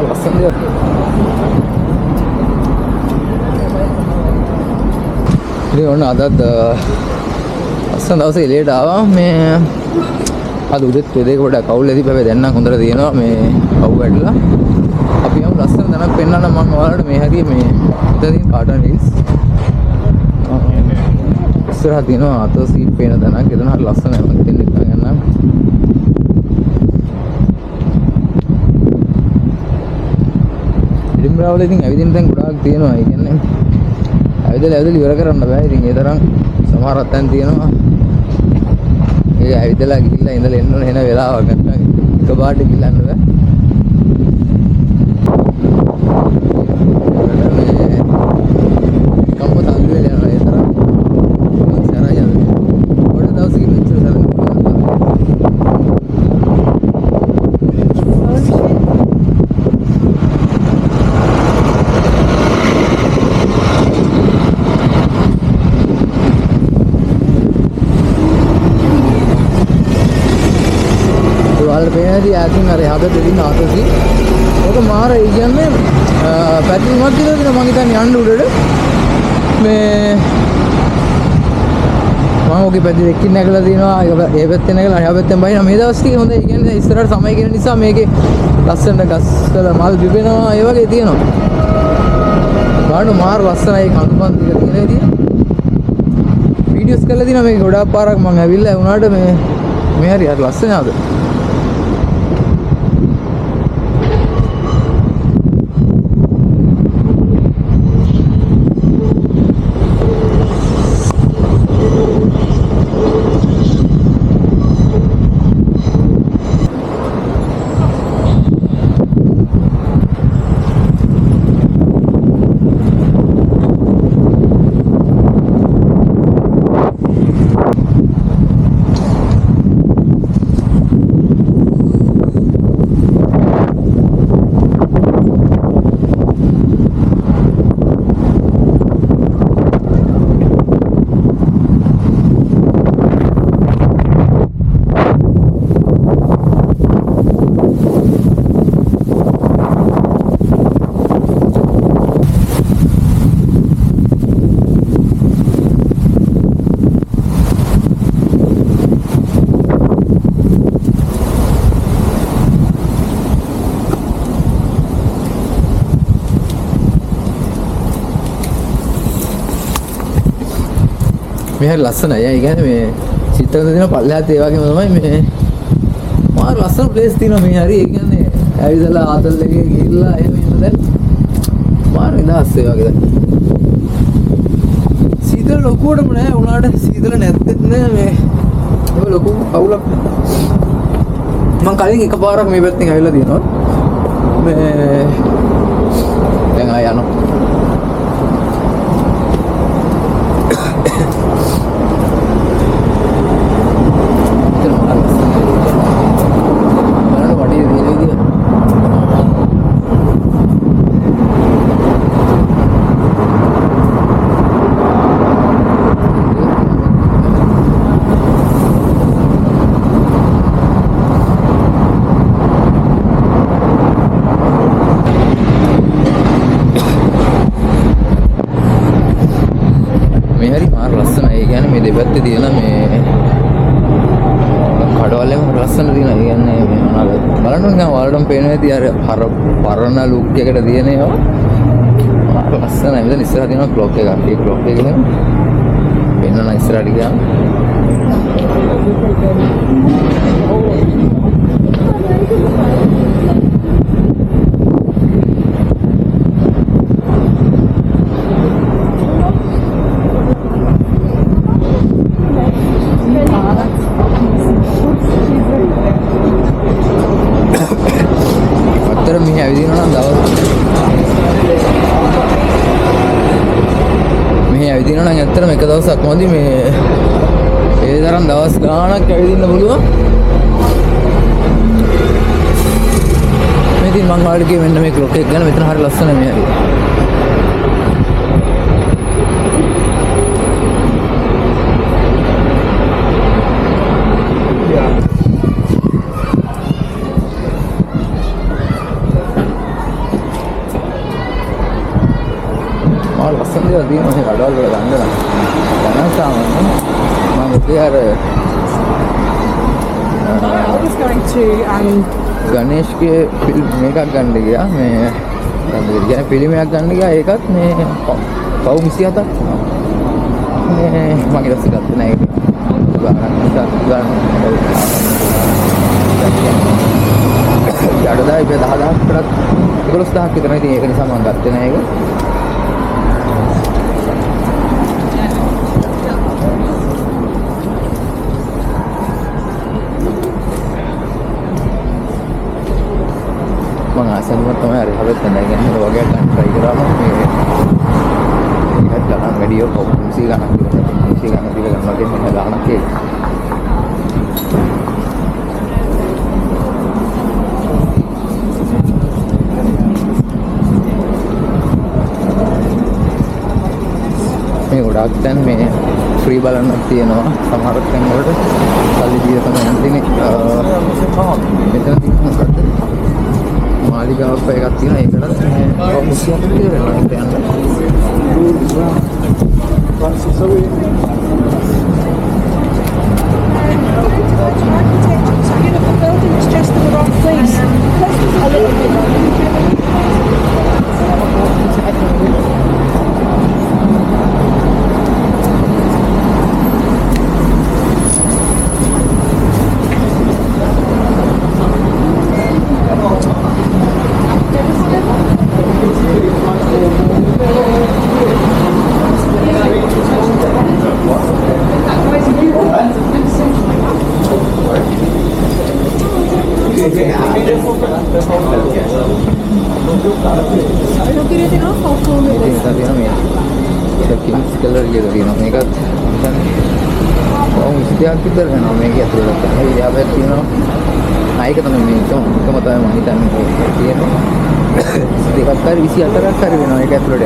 ලස්සන දේවල්. ඉතින් ඔන්න අදත් ලස්සන දවසේ එළියට ආවා. මේ අද උදේත් දෙක පොඩක් කවුල් ඇති බෑ දැන් නම් හොඳට තියෙනවා මේ කවු වැටලා. අපි යමු ලස්සන තැනක් පෙන්නන්න මම ඔයාලට මේ හරිය මේ ඉතින් කාටන් රිල්ස්. ඉස්සරහ තියෙනවා අත සීට් පේන තැනක්. එතන හරි ලස්සනයි. මම දෙන්න ගන්නම්. ඉදින්බ්‍රාවල ඉතින් ඇවිදින්න තැන් ගොඩාක් තියෙනවා. ඒ කියන්නේ ඇවිදලා ඉවර කරන්න බෑ. ඉතින් ඒ තරම් සමහරක් තැන් තියෙනවා. ඒ ඇවිදලා ගිහිල්ලා ඉඳලා එන්න ඕන වෙන වෙලාවක් නැත්නම් එකපාරට ගිහිල්ලන්න බෑ. කම්පත අල්ලුවේ යනවා ඒ තරම්. සරයි යනවා. පොඩ දවසකින් මෙච්චර සරයි. පේනදී ආකින් අර හද දෙදින ආතසි ඔක මාර ඒ කියන්නේ පැතිමක් කියලා දෙන මම හිතන්නේ යන්න උඩට මේ මම ඔගේ පැති දෙකකින් නැගලා දිනවා ඒ පැත්තෙන් නැගලා අනිත් පැත්තෙන් බහිනවා මේ දවස් ටික හොඳයි කියන්නේ ඉස්සරහට සමය කියන නිසා මේකේ ලස්සන ගස් වල මල් පිපෙනවා ඒ වගේ තියෙනවා බලන්න මාර ලස්සනයි කඳුපන් ටික තියෙන විදිය වීඩියෝස් කරලා දිනවා මේක ගොඩාක් පාරක් මම ඇවිල්ලා වුණාට මේ හරි ලස්සනයි අද මේ හරි ලස්සනයි. ඒ කියන්නේ මේ චිත්‍රකත දින පල්ලෙහාත් ඒ වගේම තමයි මේ මාර ලස්සන ප්ලේස් තියෙනවා මේ හරි. ඒ කියන්නේ ඇවිදලා ආතල් එකේ ගිහිල්ලා එහෙම ඉන්න දැන් මාර නිදහස් ඒ වගේ දැන්. සීතල ලොකුවටම නෑ උනාට සීතල නැත්තෙත් නෑ මේ ඒක ලොකු අවුලක් නෑ. මම කලින් එකපාරක් මේ පැත්තෙන් ඇවිල්ලා තියෙනවා. මේ දැන් ආය යනවා. දෙපැත්තේ තියෙන මේ කඩවලෙම ලස්සන තියෙනවා. ඒ කියන්නේ මේ මොනවාද බලන්න නිකන් වලටම පේනවා ඇති අර පරණ ලුක් එකට තියෙන ඒවා ලස්සනයි. මෙතන ඉස්සරහ තියෙනවා ක්ලොක් එකක්. ඒ ක්ලොක් එක එහෙම පෙන්නන ඉස්සරහට ගියාම මෙහි ඇවිදිනවා නම් දවස් මෙහි ඇවිදිනවා නම් ඇත්තටම එක දවසක් මොකද මේ ඒ තරම් දවස් ගාණක් ඇවිදින්න පුළුවන්. මේ ඉතින් මම ඔයාලට කිව්වේ මෙන්න මේ ක්ලොක් එක ගැන. මෙතන හරිය ලස්සනයි මේ හරිය. to ගණේෂ්ගේ ෆිල්ම් එකක් ගන්න ගියා මේ කියන්නේ පිළිමයක් ගන්න ගියා ඒකත් මේ පව් 27ක් වුණා මේ මගේ දැස්ස ගත්තේ නැහැ ඒක ගන්න යඩදා ඉපේ 10000ක් කරත් 11000ක් විතර ඉතින් ඒක නිසා මම ගත්තේ නැහැ ඒක මම ආසන්නවත් තමයි හරි හැබැයි දැන් ගන්න වගේ ගන්න try කරාම මේ ඒකත් ගන්න වැඩියෝ කොම්සි ගන්න කියලා ගන්නවා කියන්නේ ගන්නක් ඒක මේ ගොඩක් දැන් මේ ෆ්‍රී බලන්නක් තියෙනවා සමහර තැන් වලට සල්ලි දීලා තමයි යන්නේ මෙතන තියෙන මොකක්ද මාලිගාවක් එකක් තියෙනවා ඒකටත් මේ කොම්සියක් කියලා වෙනවා it's just the wrong place. A little bit. විතර වෙනවා මේක ඇතුළට. ඒ යාබැයි තියෙනවා. ආයක තමයි මේක තමයි මම හිතන්නේ තියෙනවා. දෙකක් හරි 24ක් හරි වෙනවා ඒක ඇතුළට.